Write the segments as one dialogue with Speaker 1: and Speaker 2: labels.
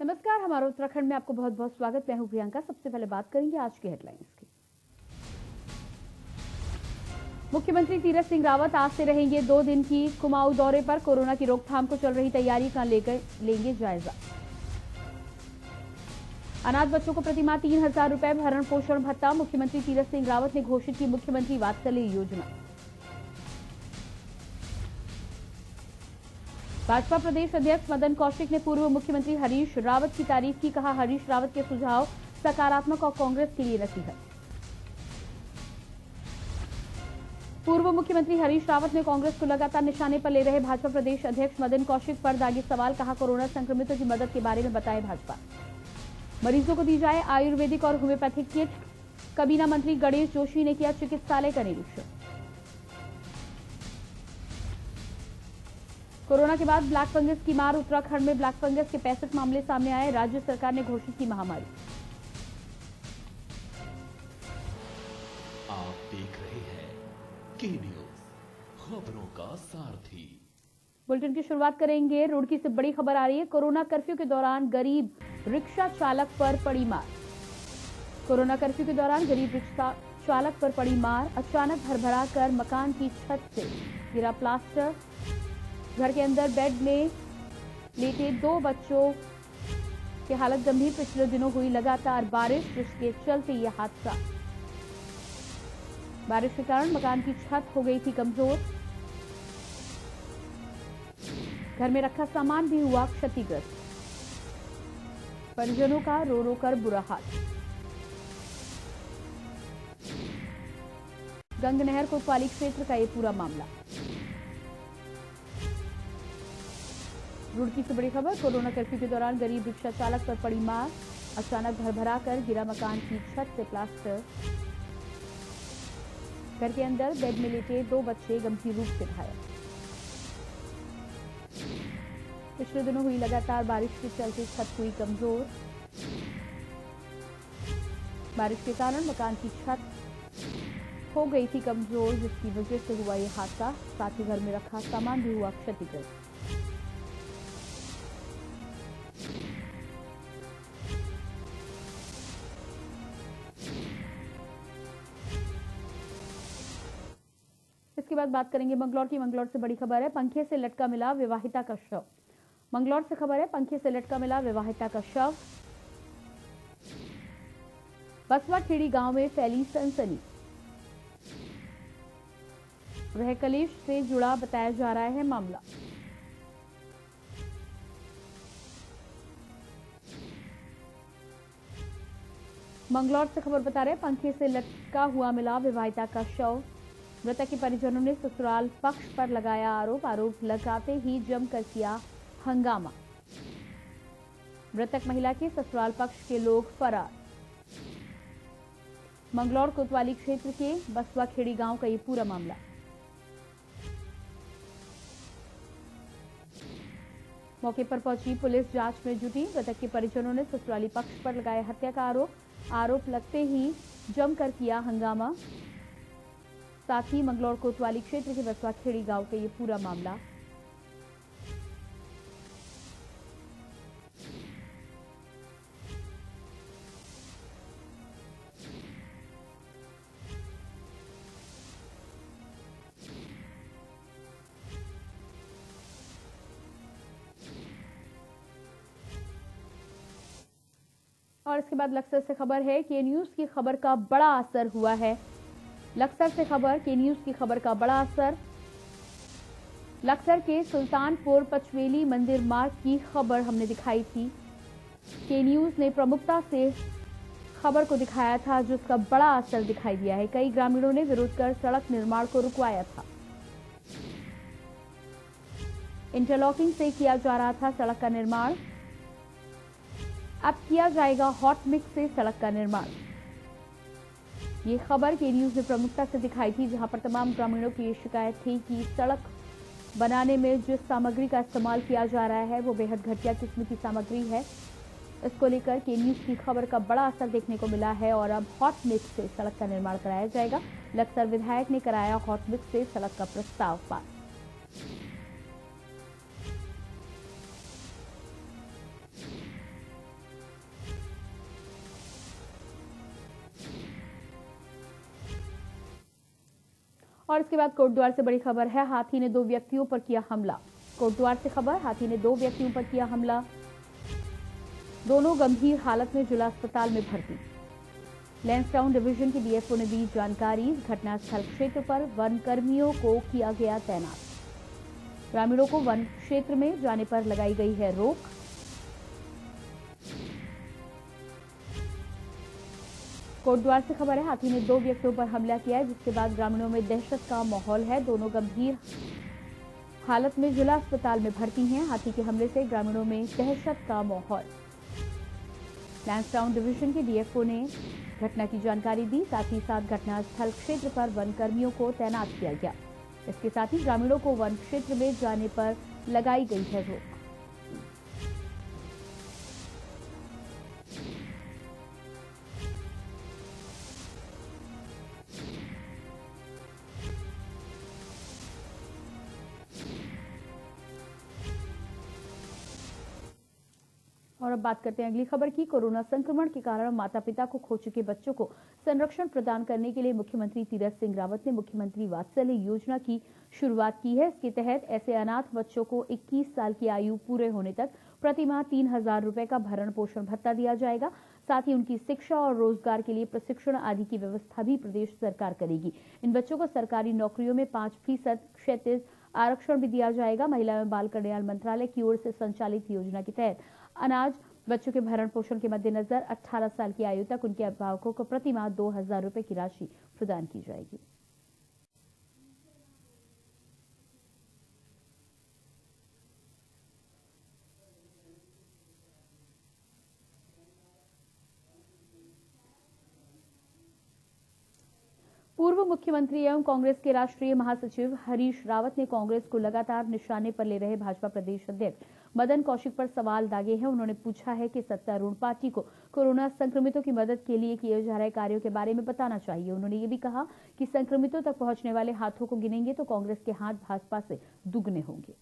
Speaker 1: नमस्कार, हमारे उत्तराखंड में आपको बहुत बहुत स्वागत। मैं हूं प्रियंका। सबसे पहले बात करेंगे आज की हेडलाइंस की। मुख्यमंत्री तीरथ सिंह रावत आज से रहेंगे 2 दिन की कुमाऊं दौरे पर। कोरोना की रोकथाम को चल रही तैयारी का लेंगे जायजा। अनाथ बच्चों को प्रतिमाह 3000 रुपए भरण पोषण भत्ता। मुख्यमंत्री तीरथ सिंह रावत ने घोषित की मुख्यमंत्री वात्सल्य योजना। भाजपा प्रदेश अध्यक्ष मदन कौशिक ने पूर्व मुख्यमंत्री हरीश रावत की तारीफ की। कहा, हरीश रावत के सुझाव सकारात्मक और कांग्रेस के लिए नसीहत। पूर्व मुख्यमंत्री हरीश रावत ने कांग्रेस को लगातार निशाने पर ले रहे भाजपा प्रदेश अध्यक्ष मदन कौशिक पर दागे सवाल। कहा, कोरोना संक्रमितों की मदद के बारे में बताए भाजपा। मरीजों को दी जाए आयुर्वेदिक और होम्योपैथिक किट। काबीना मंत्री गणेश जोशी ने किया चिकित्सालय का निरीक्षण। कोरोना के बाद ब्लैक फंगस की मार। उत्तराखंड में ब्लैक फंगस के 65 मामले सामने आए। राज्य सरकार ने घोषित की महामारी।
Speaker 2: आप देख रहे हैं के न्यूज, खबरों का सारथी।
Speaker 1: बुलेटिन की शुरुआत करेंगे। रुड़की से बड़ी खबर आ रही है। कोरोना कर्फ्यू के दौरान गरीब रिक्शा चालक पर पड़ी मार। कोरोना कर्फ्यू के दौरान गरीब रिक्शा चालक पर पड़ी मार। अचानक भरभरा कर मकान की छत से गिरा प्लास्टर। घर के अंदर बेड में लेटे 2 बच्चों की हालत गंभीर। पिछले दिनों हुई लगातार बारिश, जिसके चलते यह हादसा। बारिश के कारण मकान की छत हो गई थी कमजोर। घर में रखा सामान भी हुआ क्षतिग्रस्त। परिजनों का रो रो कर बुरा हाल। गंगनहर कोतवाली क्षेत्र का यह पूरा मामला। रुड़की से बड़ी खबर। कोरोना कर्फ्यू के दौरान गरीब रिक्शा चालक पर पड़ी मार। अचानक भरभरा कर गिरा मकान की छत से प्लास्टर। घर के अंदर बेड में लेटे 2 बच्चे गंभीर रूप से घायल। पिछले दिनों हुई लगातार बारिश के चलते छत हुई कमजोर। बारिश के कारण मकान की छत हो गई थी कमजोर, जिसकी वजह से हुआ यह हादसा। साथ ही घर में रखा सामान भी हुआ क्षतिग्रस्त। इसके बाद बात करेंगे मंगलौर की। मंगलौर से बड़ी खबर है। पंखे से लटका मिला विवाहिता का शव। मंगलौर से खबर है। पंखे से लटका मिला विवाहिता का शव। बसवा खेड़ी गांव में फैली सनसनी। गृह कलेश से जुड़ा बताया जा रहा है मामला। मंगलौर से खबर बता रहे हैं, पंखे से लटका हुआ मिला विवाहिता का शव। मृतक के परिजनों ने ससुराल पक्ष पर लगाया आरोप लगाते ही जमकर किया हंगामा। मृतक महिला के ससुराल पक्ष के लोग फरार। मंगलौर कोतवाली क्षेत्र के बसवा खेड़ी गांव का यह पूरा मामला। मौके पर पहुंची पुलिस जांच में जुटी। मृतक के परिजनों ने ससुराली पक्ष पर लगाया हत्या का आरोप लगते ही जमकर किया हंगामा। साथ ही मंगलौर कोतवाली क्षेत्र के बसवा खेड़ी गांव का यह पूरा मामला। और इसके बाद लक्सर से खबर है। के न्यूज की खबर का बड़ा असर हुआ है। लक्सर से खबर, के न्यूज की खबर का बड़ा असर। लक्सर के सुल्तानपुर पचवेली मंदिर मार्ग की खबर हमने दिखाई थी। के न्यूज ने प्रमुखता से खबर को दिखाया था, जिसका बड़ा असर दिखाई दिया है। कई ग्रामीणों ने विरोध कर सड़क निर्माण को रुकवाया था। इंटरलॉकिंग से किया जा रहा था सड़क का निर्माण। अब किया जाएगा हॉट मिक्स से सड़क का निर्माण। ये खबर के न्यूज ने प्रमुखता से दिखाई थी, जहां पर तमाम ग्रामीणों की ये शिकायत थी कि सड़क बनाने में जिस सामग्री का इस्तेमाल किया जा रहा है वो बेहद घटिया किस्म की सामग्री है। इसको लेकर के न्यूज की खबर का बड़ा असर देखने को मिला है और अब हॉट मिक्स से सड़क का निर्माण कराया जाएगा। लक्सर विधायक ने कराया हॉट मिक्स से सड़क का प्रस्ताव पास। और इसके बाद कोटद्वार से बड़ी खबर है, हाथी ने 2 व्यक्तियों पर किया हमला। कोटद्वार से खबर, हाथी ने 2 व्यक्तियों पर किया हमला, दोनों गंभीर हालत में जिला अस्पताल में भर्ती। लैंसडाउन डिवीजन के डीएफओ ने दी जानकारी। घटनास्थल क्षेत्र पर वन कर्मियों को किया गया तैनात। ग्रामीणों को वन क्षेत्र में जाने पर लगाई गई है रोक। कोटद्वार से खबर है, हाथी ने 2 व्यक्तियों पर हमला किया है, जिसके बाद ग्रामीणों में दहशत का माहौल है। दोनों गंभीर हालत में जिला अस्पताल में भर्ती हैं। हाथी के हमले से ग्रामीणों में दहशत का माहौल। लैंसडाउन डिवीजन के डीएफओ ने घटना की जानकारी दी। साथ ही साथ घटनास्थल क्षेत्र पर वन कर्मियों को तैनात किया गया। इसके साथ ही ग्रामीणों को वन क्षेत्र में जाने पर लगाई गई है रोक। और अब बात करते हैं अगली खबर की। कोरोना संक्रमण के कारण माता पिता को खो चुके बच्चों को संरक्षण प्रदान करने के लिए मुख्यमंत्री तीरथ सिंह रावत ने मुख्यमंत्री वात्सल्य योजना की शुरुआत की है। इसके तहत ऐसे अनाथ बच्चों को 21 साल की आयु पूरे होने तक प्रति माह 3,000 रुपए का भरण पोषण भत्ता दिया जाएगा। साथ ही उनकी शिक्षा और रोजगार के लिए प्रशिक्षण आदि की व्यवस्था भी प्रदेश सरकार करेगी। इन बच्चों को सरकारी नौकरियों में 5% क्षैतिज आरक्षण भी दिया जाएगा। महिला एवं बाल कल्याण मंत्रालय की ओर से संचालित योजना के तहत अनाज बच्चों के भरण पोषण के मद्देनजर 18 साल की आयु तक उनके अभिभावकों को प्रति माह 2,000 रुपए की राशि प्रदान की जाएगी। पूर्व मुख्यमंत्री एवं कांग्रेस के राष्ट्रीय महासचिव हरीश रावत ने कांग्रेस को लगातार निशाने पर ले रहे भाजपा प्रदेश अध्यक्ष मदन कौशिक पर सवाल दागे हैं। उन्होंने पूछा है कि सत्तारूढ़ पार्टी को कोरोना संक्रमितों की मदद के लिए किए जा रहे कार्यों के बारे में बताना चाहिए। उन्होंने ये भी कहा कि संक्रमितों तक पहुंचने वाले हाथों को गिनेंगे तो कांग्रेस के हाथ भाजपा से दुगने होंगे।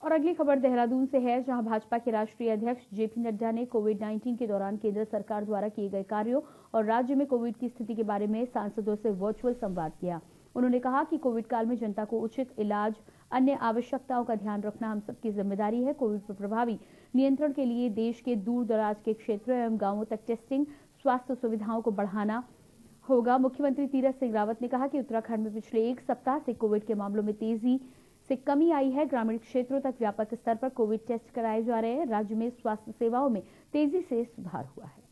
Speaker 1: और अगली खबर देहरादून से है, जहां भाजपा के राष्ट्रीय अध्यक्ष जेपी नड्डा ने कोविड-19 के दौरान केंद्र सरकार द्वारा किए गए कार्यों और राज्य में कोविड की स्थिति के बारे में सांसदों से वर्चुअल संवाद किया। उन्होंने कहा कि कोविड काल में जनता को उचित इलाज, अन्य आवश्यकताओं का ध्यान रखना हम सबकी जिम्मेदारी है। कोविड पर प्रभावी नियंत्रण के लिए देश के दूर दराज के क्षेत्रों एवं गांवों तक टेस्टिंग, स्वास्थ्य सुविधाओं को बढ़ाना होगा। मुख्यमंत्री तीरथ सिंह रावत ने कहा कि उत्तराखंड में पिछले 1 सप्ताह से कोविड के मामलों में तेजी से कमी आई है। ग्रामीण क्षेत्रों तक व्यापक स्तर पर कोविड टेस्ट कराए जा रहे हैं। राज्य में स्वास्थ्य सेवाओं में तेजी से सुधार हुआ है।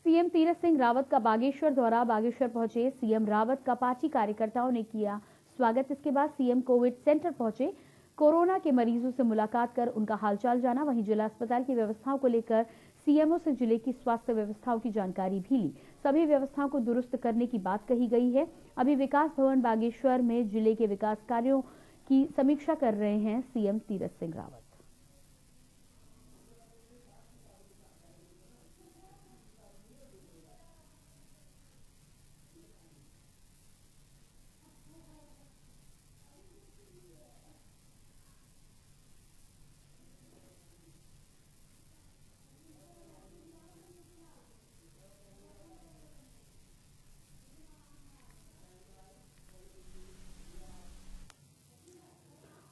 Speaker 1: सीएम तीरथ सिंह रावत का बागेश्वर दौरा। बागेश्वर पहुंचे सीएम रावत का पार्टी कार्यकर्ताओं ने किया स्वागत। इसके बाद सीएम कोविड सेंटर पहुंचे, कोरोना के मरीजों से मुलाकात कर उनका हालचाल जाना। वहीं जिला अस्पताल की व्यवस्थाओं को लेकर सीएमओ से जिले की स्वास्थ्य व्यवस्थाओं की जानकारी भी ली। सभी व्यवस्थाओं को दुरुस्त करने की बात कही गई है। अभी विकास भवन बागेश्वर में जिले के विकास कार्यों की समीक्षा कर रहे हैं सीएम तीरथ सिंह रावत।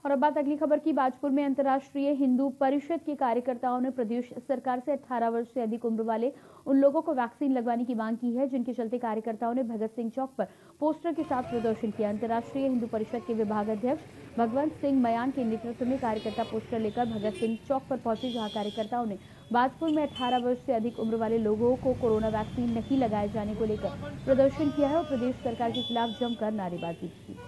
Speaker 1: और अब बात अगली खबर की। बाजपुर में अंतर्राष्ट्रीय हिंदू परिषद के कार्यकर्ताओं ने प्रदेश सरकार से 18 वर्ष से अधिक उम्र वाले उन लोगों को वैक्सीन लगवाने की मांग की है, जिनके चलते कार्यकर्ताओं ने भगत सिंह चौक पर पोस्टर के साथ प्रदर्शन किया। अंतर्राष्ट्रीय हिंदू परिषद के विभाग अध्यक्ष भगवंत सिंह मयान के नेतृत्व में कार्यकर्ता पोस्टर लेकर भगत सिंह चौक पर पहुंचे, जहां कार्यकर्ताओं ने बाजपुर में 18 वर्ष से अधिक उम्र वाले लोगों को कोरोना वैक्सीन नहीं लगाए जाने को लेकर प्रदर्शन किया है और प्रदेश सरकार के खिलाफ जमकर नारेबाजी की।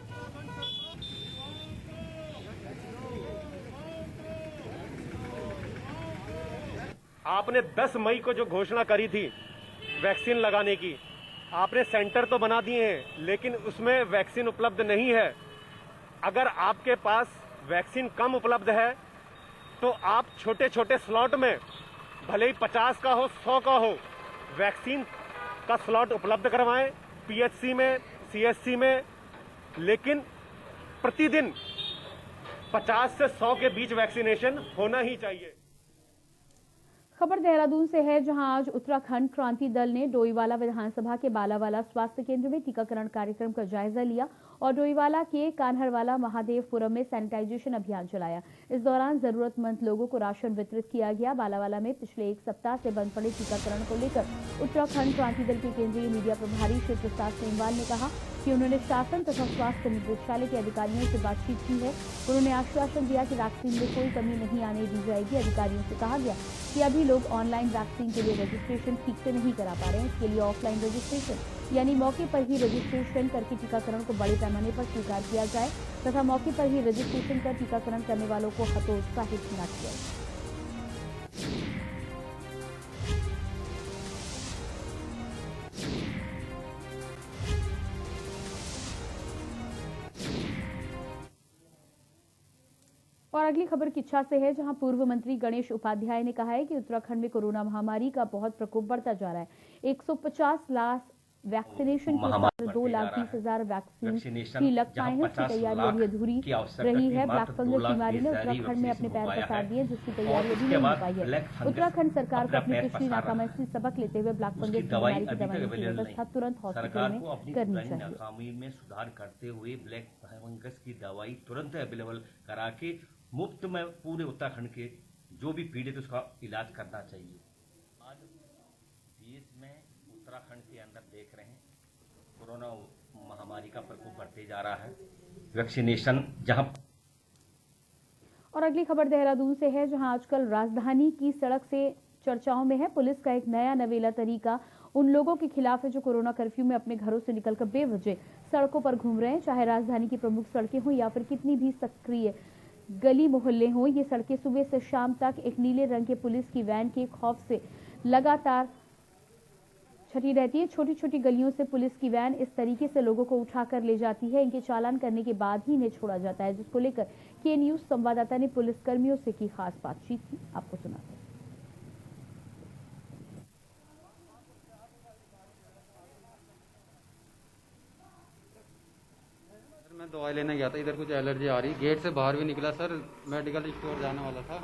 Speaker 3: आपने 10 मई को जो घोषणा करी थी वैक्सीन लगाने की, आपने सेंटर तो बना दिए हैं, लेकिन उसमें वैक्सीन उपलब्ध नहीं है। अगर आपके पास वैक्सीन कम उपलब्ध है तो आप छोटे छोटे स्लॉट में, भले ही 50 का हो 100 का हो, वैक्सीन का स्लॉट उपलब्ध करवाएं पीएचसी में, सीएचसी में, लेकिन प्रतिदिन 50 से 100 के बीच वैक्सीनेशन होना ही चाहिए।
Speaker 1: खबर देहरादून से है, जहां आज उत्तराखंड क्रांति दल ने डोईवाला विधानसभा के बालावाला स्वास्थ्य केंद्र में टीकाकरण कार्यक्रम का जायजा लिया और डोईवाला के कान्हरवाला महादेवपुरम में सैनिटाइजेशन अभियान चलाया। इस दौरान जरूरतमंद लोगों को राशन वितरित किया गया। बालावाला में पिछले एक सप्ताह से बंद पड़े टीकाकरण को लेकर उत्तराखंड क्रांति दल के केंद्रीय मीडिया प्रभारी श्री प्रसाद सेमवाल ने कहा कि उन्होंने शासन तथा स्वास्थ्य निदेशालय के अधिकारियों से बातचीत की है। उन्होंने आश्वासन दिया कि वैक्सीन में कोई कमी नहीं आने दी जाएगी। अधिकारियों से कहा गया कि अभी लोग ऑनलाइन वैक्सीन के लिए रजिस्ट्रेशन ठीक से नहीं करा पा रहे हैं। इसके लिए ऑफलाइन रजिस्ट्रेशन यानी मौके पर ही रजिस्ट्रेशन करके टीकाकरण को बड़े पैमाने पर स्वीकार किया जाए तथा मौके पर ही रजिस्ट्रेशन कर टीकाकरण करने वालों को हतोत्साहित न किया जाए। और अगली खबर किच्छा से है, जहां पूर्व मंत्री गणेश उपाध्याय ने कहा है कि उत्तराखंड में कोरोना महामारी का बहुत प्रकोप बढ़ता जा रहा है। 150 लाख वैक्सीनेशन के साथ 2,20,000 वैक्सीन की लगताएं हैं। उसकी तैयारी अभी अधूरी रही है। ब्लैक फंगस बीमारी ने उत्तराखंड में अपने पैर पसार दिए, जिसकी तैयारी अभी नहीं हो पाई है। उत्तराखंड सरकार को अपनी पिछली नाकामी से सबक लेते हुए ब्लैक फंगस बीमारी की दवाई की व्यवस्था तुरंत हॉस्पिटल में करनी चाहिए।
Speaker 4: में सुधार करते हुए ब्लैक फंगस की दवाई तुरंत अवेलेबल करा के मुफ्त में पूरे उत्तराखंड के जो भी पीड़ित उसका इलाज करना चाहिए। आज देश में उत्तराखंड के अंदर देख रहे हैं कोरोना महामारी का प्रकोप बढ़ते जा रहा है। वैक्सीनेशन जहां
Speaker 1: और अगली खबर देहरादून से है, जहां आजकल राजधानी की सड़क से चर्चाओं में है। पुलिस का एक नया नवेला तरीका उन लोगों के खिलाफ है जो कोरोना कर्फ्यू में अपने घरों से निकलकर बेवजह सड़कों पर घूम रहे हैं। चाहे राजधानी की प्रमुख सड़कें हों या फिर कितनी भी सक्रिय गली मोहल्ले हों, ये सड़कें सुबह से शाम तक एक नीले रंग के पुलिस की वैन के खौफ से लगातार छटी रहती है। छोटी छोटी गलियों से पुलिस की वैन इस तरीके से लोगों को उठाकर ले जाती है। इनके चालान करने के बाद ही इन्हें छोड़ा जाता है, जिसको लेकर के न्यूज संवाददाता ने पुलिस कर्मियों से की खास बातचीत की। आपको सुनाते हैं।
Speaker 5: मैं दवाई लेने गया था, इधर कुछ एलर्जी आ रही, गेट से बाहर भी निकला सर, मेडिकल स्टोर जाने वाला था।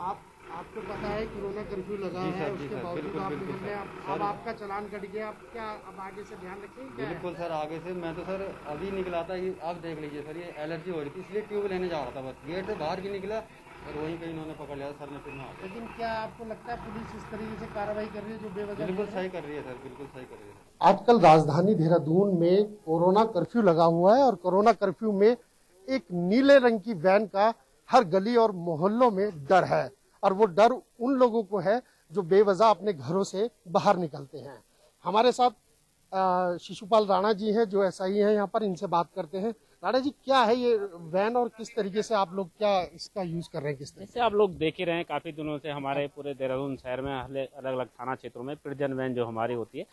Speaker 6: आपको पता है कोरोना कर्फ्यू लगा है, उसके बावजूद आप निकल रहे हैं। अब आपका चालान कट गया, आप क्या अब आगे से ध्यान रखेंगे?
Speaker 5: बिल्कुल सर, आगे से मैं तो सर अभी निकला था, ये आप देख लीजिए सर, ये एलर्जी हो रही थी इसलिए ट्यूब लेने जा रहा था, बस गेट से बाहर भी निकला और वहीं पे इन्होंने पकड़ लिया सर ने फिर में।
Speaker 6: लेकिन क्या आपको लगता है पुलिस इस तरीके से कार्रवाई कर रही है जो बेवजह?
Speaker 5: बिल्कुल सही कर रही है सर, बिल्कुल सही कर रही है।
Speaker 6: आजकल राजधानी देहरादून में कोरोना कर्फ्यू लगा हुआ है और कोरोना कर्फ्यू में एक नीले रंग की वैन का हर गली और मोहल्लों में डर है और वो डर उन लोगों को है जो बेवजह अपने घरों से बाहर निकलते हैं। हमारे साथ शिशुपाल राणा जी हैं जो एसआई हैं यहाँ पर, इनसे बात करते हैं। राणा जी, क्या है ये वैन और किस तरीके से आप लोग क्या इसका यूज कर रहे हैं? किस तरह
Speaker 7: जैसे आप लोग देख ही रहे हैं, काफी दिनों से हमारे पूरे देहरादून शहर में अलग अलग थाना क्षेत्रों में प्रिजन वैन जो हमारी होती है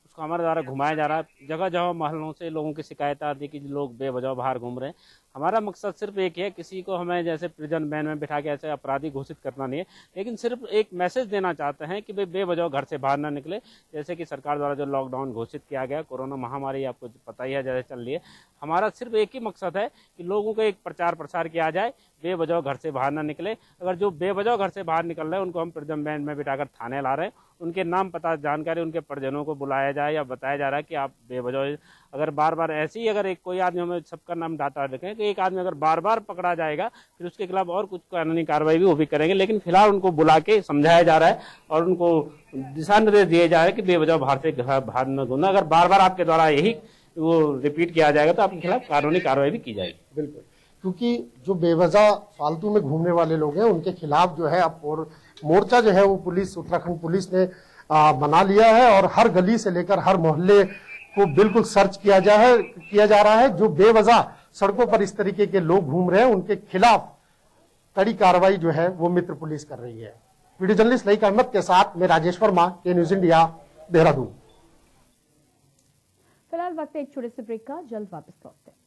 Speaker 7: उसको हमारे द्वारा घुमाया जा रहा है। जगह जगह मोहल्लों से लोगों की शिकायत आती है कि लोग बेवजह बाहर घूम रहे हैं। हमारा मकसद सिर्फ एक है, किसी को हमें जैसे प्रिजन वैन में बिठा के ऐसे अपराधी घोषित करना नहीं है, लेकिन सिर्फ एक मैसेज देना चाहते हैं कि बेवजह घर से बाहर ना निकले। जैसे कि सरकार द्वारा जो लॉकडाउन घोषित किया गया, कोरोना महामारी आपको पता ही है जैसे चल रही है, हमारा सिर्फ एक ही मकसद है कि लोगों को एक प्रचार प्रसार किया जाए, बेवजह घर से बाहर ना निकले। अगर जो बेवजह घर से बाहर निकल रहे हैं उनको हम प्रिजन वैन में बिठाकर थाने ला रहे हैं उनके नाम पता जानकारी उनके परिजनों को बुलाया जाए या बताया जा रहा है कि आप बेवजह अगर बार बार ऐसे ही अगर एक कोई आदमी हमें सबका नाम डाटा रखें कि एक आदमी अगर बार बार पकड़ा जाएगा फिर उसके खिलाफ और कुछ कानूनी कार्रवाई भी वो भी करेंगे। लेकिन फिलहाल उनको बुला के समझाया जा रहा है और उनको दिशा निर्देश दिए जा रहे हैं कि बेवजह बाहर न घूमना। अगर बार बार आपके द्वारा यही वो रिपीट किया जाएगा तो आपके खिलाफ कानूनी कार्रवाई भी की जाएगी।
Speaker 6: बिल्कुल, क्योंकि जो बेवजह फालतू में घूमने वाले लोग हैं उनके खिलाफ जो है अब और मोर्चा जो है वो पुलिस, उत्तराखंड पुलिस ने बना लिया है और हर गली से लेकर हर मोहल्ले को बिल्कुल सर्च किया जा रहा है। जो बेवजह सड़कों पर इस तरीके के लोग घूम रहे हैं उनके खिलाफ कड़ी कार्रवाई जो है वो मित्र पुलिस कर रही है। वीडियो जर्नलिस्ट लईक अहमद के साथ मैं राजेश वर्मा, के न्यूज इंडिया, देहरादून।
Speaker 1: फिलहाल वक्त है एक छोटे से ब्रेक का, जल्द वापस लौटते हैं।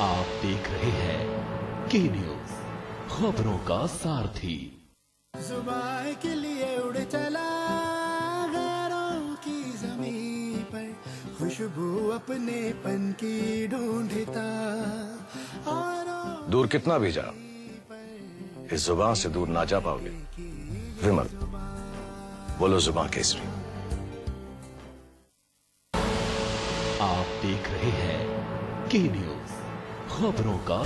Speaker 2: आप देख रहे हैं के न्यूज, खबरों का सारथी।
Speaker 8: जुबान के लिए उड़ चला गैरों की ज़मीं पर, खुशबू अपने पन की ढूंढता।
Speaker 9: दूर कितना भी जा, इस जुबान से दूर ना जा पाओगे। विमल, बोलो जुबान केसरी।
Speaker 2: आप देख रहे हैं के न्यूज, खबरों का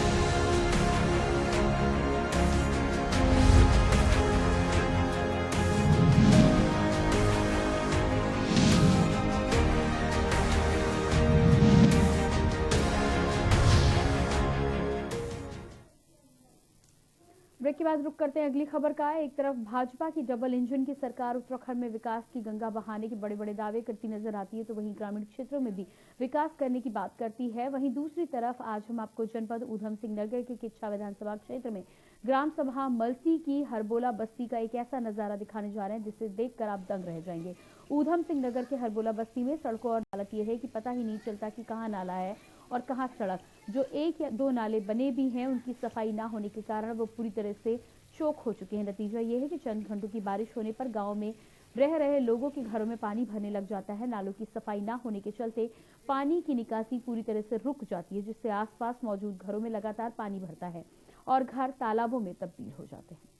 Speaker 1: ब्रेक के बाद रुक करते हैं अगली खबर का। एक तरफ भाजपा की डबल इंजन की सरकार उत्तराखंड में विकास की गंगा बहाने के बड़े बड़े दावे करती नजर आती है, तो वहीं ग्रामीण क्षेत्रों में भी विकास करने की बात करती है। वहीं दूसरी तरफ आज हम आपको जनपद ऊधम सिंह नगर के किच्छा विधानसभा क्षेत्र में ग्राम सभा मल्सी की हरबोला बस्ती का एक ऐसा नजारा दिखाने जा रहे हैं जिसे देखकर आप दंग रह जाएंगे। ऊधम सिंह नगर के हरबोला बस्ती में सड़कों और हालत यह है कि पता ही नहीं चलता कि कहाँ नाला है और कहाँ सड़क। जो एक या दो नाले बने भी हैं उनकी सफाई ना होने के कारण वो पूरी तरह से चोक हो चुके हैं। नतीजा ये है कि चंद घंटों की बारिश होने पर गांव में रह रहे लोगों के घरों में पानी भरने लग जाता है। नालों की सफाई ना होने के चलते पानी की निकासी पूरी तरह से रुक जाती है, जिससे आसपास मौजूद घरों में लगातार पानी भरता है और घर तालाबों में तब्दील हो जाते हैं।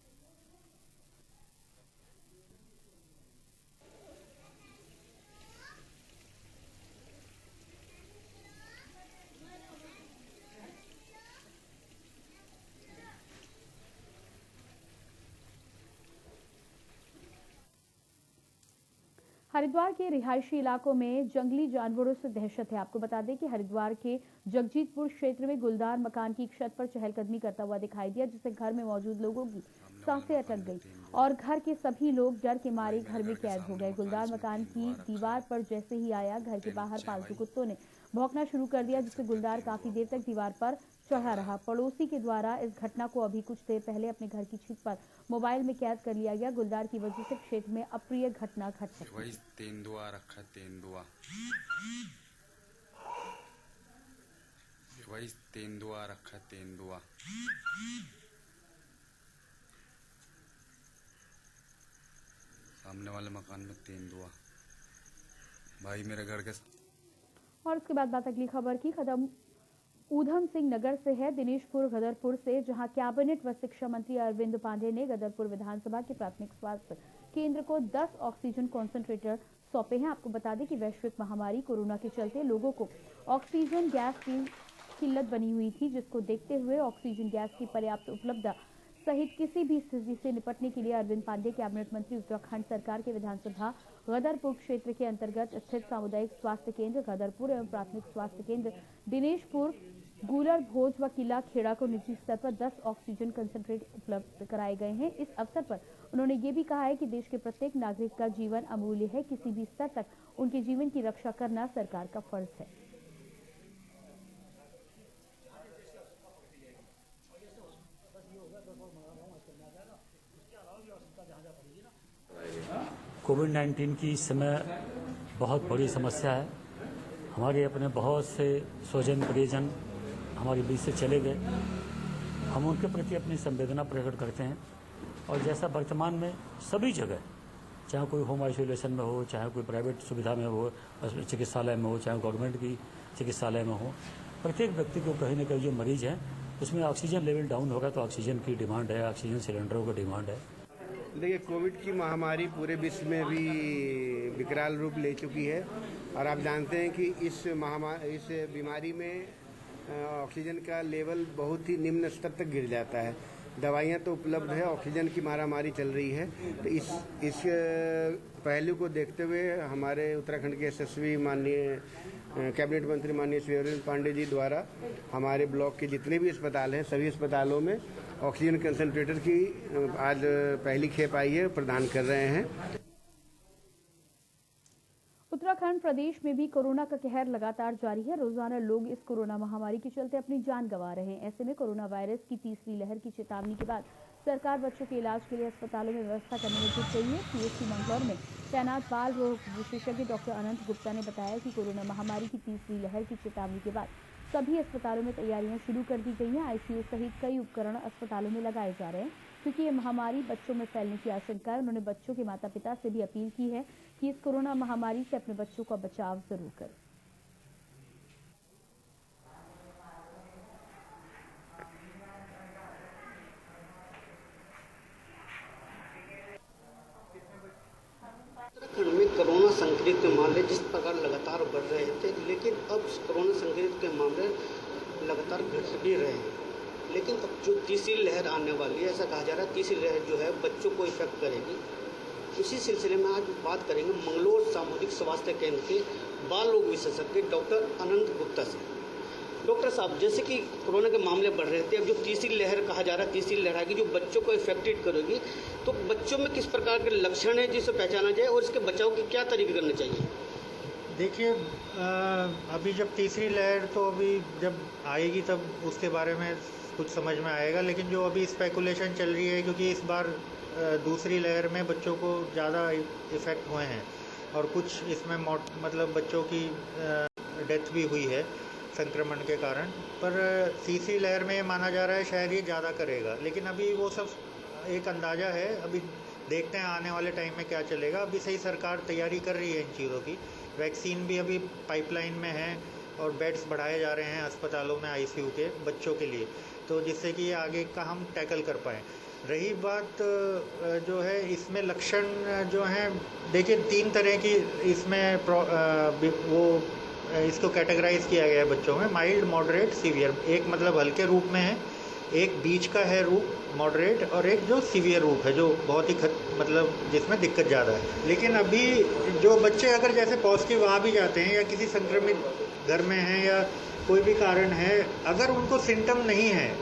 Speaker 1: हरिद्वार के रिहायशी इलाकों में जंगली जानवरों से दहशत है। आपको बता दें कि हरिद्वार के जगजीतपुर क्षेत्र में गुलदार मकान की छत पर चहलकदमी करता हुआ दिखाई दिया, जिससे घर में मौजूद लोगों की सांसें अटक गई और घर के सभी लोग डर के मारे घर में कैद हो गए। गुलदार मकान की दीवार पर जैसे ही आया, घर के बाहर पालतू कुत्तों ने भौंकना शुरू कर दिया, जिससे गुलदार काफी देर तक दीवार पर चढ़ा रहा। पड़ोसी के द्वारा इस घटना को अभी कुछ देर पहले अपने घर की छत पर मोबाइल में कैद कर लिया गया। गुलदार की वजह से क्षेत्र में अप्रिय घटना घट सकती है।
Speaker 5: तेंदुआ रखा, तेंदुआ वही तेंदुआ रखा, तेंदुआ सामने वाले मकान में तेंदुआ भाई मेरे घर के।
Speaker 1: और उसके बाद बात अगली खबर की। कदम ऊधम सिंह नगर से है, दिनेशपुर गदरपुर से, जहां कैबिनेट व शिक्षा मंत्री अरविंद पांडे ने गदरपुर विधानसभा के प्राथमिक स्वास्थ्य केंद्र को 10 ऑक्सीजन कॉन्सेंट्रेटर सौंपे हैं। आपको बता दें कि वैश्विक महामारी कोरोना के चलते लोगों को ऑक्सीजन गैस की किल्लत बनी हुई थी, जिसको देखते हुए ऑक्सीजन गैस की पर्याप्त उपलब्धता सहित किसी भी स्थिति से निपटने के लिए अरविंद पांडे कैबिनेट मंत्री उत्तराखंड सरकार के विधानसभा गदरपुर क्षेत्र के अंतर्गत स्थित सामुदायिक स्वास्थ्य केंद्र गदरपुर एवं प्राथमिक स्वास्थ्य केंद्र दिनेशपुर, गूलर भोज व किला खेड़ा को निजी स्तर पर 10 ऑक्सीजन कंसंट्रेट उपलब्ध कराए गए हैं। इस अवसर पर उन्होंने ये भी कहा है कि देश के प्रत्येक नागरिक का जीवन अमूल्य है, किसी भी स्तर तक उनके जीवन की रक्षा करना सरकार का फर्ज है।
Speaker 10: कोविड-19 की इस समय बहुत बड़ी समस्या है। हमारे अपने बहुत से स्वजन परिजन हमारे बीच से चले गए। हम उनके प्रति अपनी संवेदना प्रकट करते हैं और जैसा वर्तमान में सभी जगह, चाहे कोई होम आइसोलेशन में हो, चाहे कोई प्राइवेट सुविधा में हो, चिकित्सालय में हो, चाहे गवर्नमेंट की चिकित्सालय में हो, प्रत्येक व्यक्ति को कहीं न कहीं जो मरीज है उसमें ऑक्सीजन लेवल डाउन होगा तो ऑक्सीजन की डिमांड है, ऑक्सीजन सिलेंडरों की डिमांड है।
Speaker 11: देखिए, कोविड की महामारी पूरे विश्व में भी विकराल रूप ले चुकी है और आप जानते हैं कि इस बीमारी में ऑक्सीजन का लेवल बहुत ही निम्न स्तर तक गिर जाता है। दवाइयाँ तो उपलब्ध है, ऑक्सीजन की मारामारी चल रही है। तो इस पहलू को देखते हुए हमारे उत्तराखंड के यशस्वी माननीय कैबिनेट मंत्री माननीय श्री अरविंद पांडे जी द्वारा हमारे ब्लॉक के जितने भी अस्पताल हैं सभी अस्पतालों में ऑक्सीजन कंसंट्रेटर की आज पहली खेप आई है, प्रदान कर रहे हैं।
Speaker 1: उत्तराखंड प्रदेश में भी कोरोना का कहर लगातार जारी है। रोजाना लोग इस कोरोना महामारी के चलते अपनी जान गंवा रहे हैं। ऐसे में कोरोना वायरस की तीसरी लहर की चेतावनी के बाद सरकार बच्चों के इलाज के लिए अस्पतालों में व्यवस्था करने में जुट गई है। पीएचसी मंगलौर में तैनात बाल रोग विशेषज्ञ डॉक्टर अनंत गुप्ता ने बताया कि कोरोना महामारी की तीसरी लहर की चेतावनी के बाद सभी अस्पतालों में तैयारियां शुरू कर दी गई हैं। आईसीयू सहित कई उपकरण अस्पतालों में लगाए जा रहे हैं क्योंकि ये महामारी बच्चों में फैलने की आशंका है। उन्होंने बच्चों के माता पिता से भी अपील की है कि इस कोरोना महामारी से अपने बच्चों का बचाव जरूर करें।
Speaker 12: उत्तराखंड में कोरोना संक्रमित के मामले जिस प्रकार लगातार बढ़ रहे थे, लेकिन अब कोरोना संक्रमित के मामले लगातार घट भी रहे हैं। लेकिन अब जो तीसरी लहर आने वाली है, ऐसा कहा जा रहा है तीसरी लहर जो है बच्चों को इफेक्ट करेगी। उसी सिलसिले में आज बात करेंगे मंगलौर सामुदायिक स्वास्थ्य केंद्र के बाल रोग विशेषज्ञ डॉक्टर अनंत गुप्ता से। डॉक्टर साहब, जैसे कि कोरोना के मामले बढ़ रहे थे, अब जो तीसरी लहर कहा जा रहा है तीसरी लहर आएगी जो बच्चों को इफेक्टेड करेगी, तो बच्चों में किस प्रकार के लक्षण है जिसे पहचाना जाए और इसके बचाव के क्या तरीके करने चाहिए?
Speaker 13: देखिए, अभी जब तीसरी लहर तो अभी जब आएगी तब उसके बारे में कुछ समझ में आएगा, लेकिन जो अभी स्पेकुलेशन चल रही है क्योंकि इस बार दूसरी लहर में बच्चों को ज़्यादा इफ़ेक्ट हुए हैं और कुछ इसमें मतलब बच्चों की डेथ भी हुई है संक्रमण के कारण, पर तीसरी लहर में माना जा रहा है शायद ये ज़्यादा करेगा, लेकिन अभी वो सब एक अंदाज़ा है। अभी देखते हैं आने वाले टाइम में क्या चलेगा। अभी सही सरकार तैयारी कर रही है इन चीज़ों की। वैक्सीन भी अभी पाइपलाइन में है और बेड्स बढ़ाए जा रहे हैं अस्पतालों में आईसीयू के बच्चों के लिए, तो जिससे कि आगे का हम टैकल कर पाएँ। रही बात जो है इसमें लक्षण जो हैं, देखिए 3 तरह की इसमें वो इसको कैटेगराइज किया गया है बच्चों में, माइल्ड, मॉडरेट, सीवियर। एक मतलब हल्के रूप में है, एक बीच का है रूप मॉडरेट, और एक जो सीवियर रूप है जो बहुत ही मतलब जिसमें दिक्कत ज़्यादा है। लेकिन अभी जो बच्चे अगर जैसे पॉजिटिव वहाँ भी जाते हैं या किसी संक्रमित घर में हैं या कोई भी कारण है, अगर उनको सिम्टम नहीं है,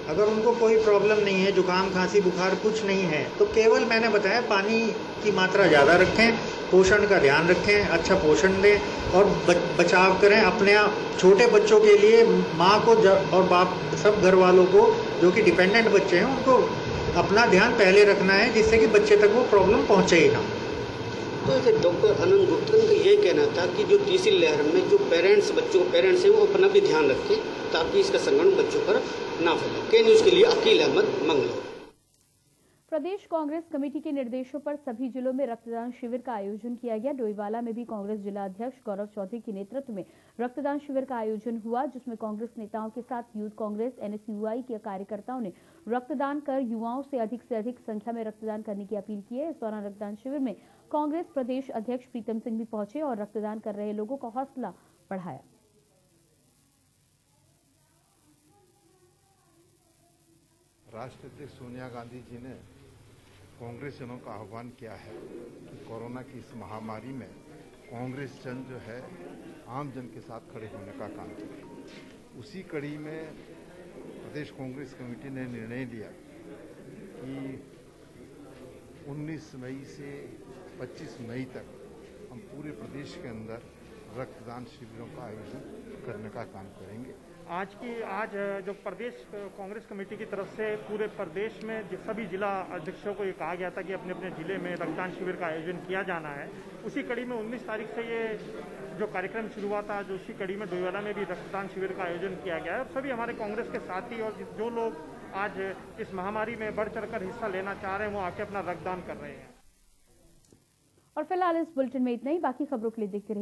Speaker 13: अगर उनको कोई प्रॉब्लम नहीं है, जुकाम खांसी बुखार कुछ नहीं है, तो केवल मैंने बताया पानी की मात्रा ज़्यादा रखें, पोषण का ध्यान रखें, अच्छा पोषण दें और बचाव करें अपने छोटे बच्चों के लिए। माँ को और बाप सब घर वालों को जो कि डिपेंडेंट बच्चे हैं उनको अपना ध्यान पहले रखना है, जिससे कि बच्चे तक वो प्रॉब्लम पहुँचे ही ना।
Speaker 12: तो जैसे डॉक्टर अनंत गुप्ता का ये कहना था कि जो तीसरी लहर में जो बच्चों को पेरेंट्स हैं वो अपना भी ध्यान रखें ताकि इसका संक्रमण बच्चों पर ना फैले। के न्यूज़ के लिए अकील अहमद, मंगलौर।
Speaker 1: प्रदेश कांग्रेस कमेटी के निर्देशों पर सभी जिलों में रक्तदान शिविर का आयोजन किया गया। डोईवाला में भी कांग्रेस जिला अध्यक्ष गौरव चौधरी के नेतृत्व में रक्तदान शिविर का आयोजन हुआ, जिसमें कांग्रेस नेताओं के साथ यूथ कांग्रेस एनएसयूआई के कार्यकर्ताओं ने रक्तदान कर युवाओं से अधिक संख्या में रक्तदान करने की अपील की है। इस दौरान रक्तदान शिविर में कांग्रेस प्रदेश अध्यक्ष प्रीतम सिंह भी पहुंचे और रक्तदान कर रहे लोगों का हौसला बढ़ाया।
Speaker 14: राष्ट्रपति सोनिया गांधी जी ने कांग्रेसियों का आह्वान किया है कि कोरोना की इस महामारी में कांग्रेस जन जो है आम जन के साथ खड़े होने का काम करे। उसी कड़ी में प्रदेश कांग्रेस कमेटी ने निर्णय लिया कि 19 मई से 25 मई तक हम पूरे प्रदेश के अंदर रक्तदान शिविरों का आयोजन करने का काम करेंगे।
Speaker 15: आज जो प्रदेश कांग्रेस कमेटी की तरफ से पूरे प्रदेश में सभी जिला अध्यक्षों को ये कहा गया था कि अपने अपने जिले में रक्तदान शिविर का आयोजन किया जाना है। उसी कड़ी में 19 तारीख से ये जो कार्यक्रम शुरू हुआ था, जो उसी कड़ी में डोईवाला में भी रक्तदान शिविर का आयोजन किया गया है। और सभी हमारे कांग्रेस के साथी और जो लोग आज इस महामारी में बढ़ चढ़कर हिस्सा लेना चाह रहे हैं, वो आके अपना रक्तदान कर रहे हैं।
Speaker 1: और फिलहाल इस बुलेटिन में इतना ही। बाकी खबरों के लिए देखते रहिए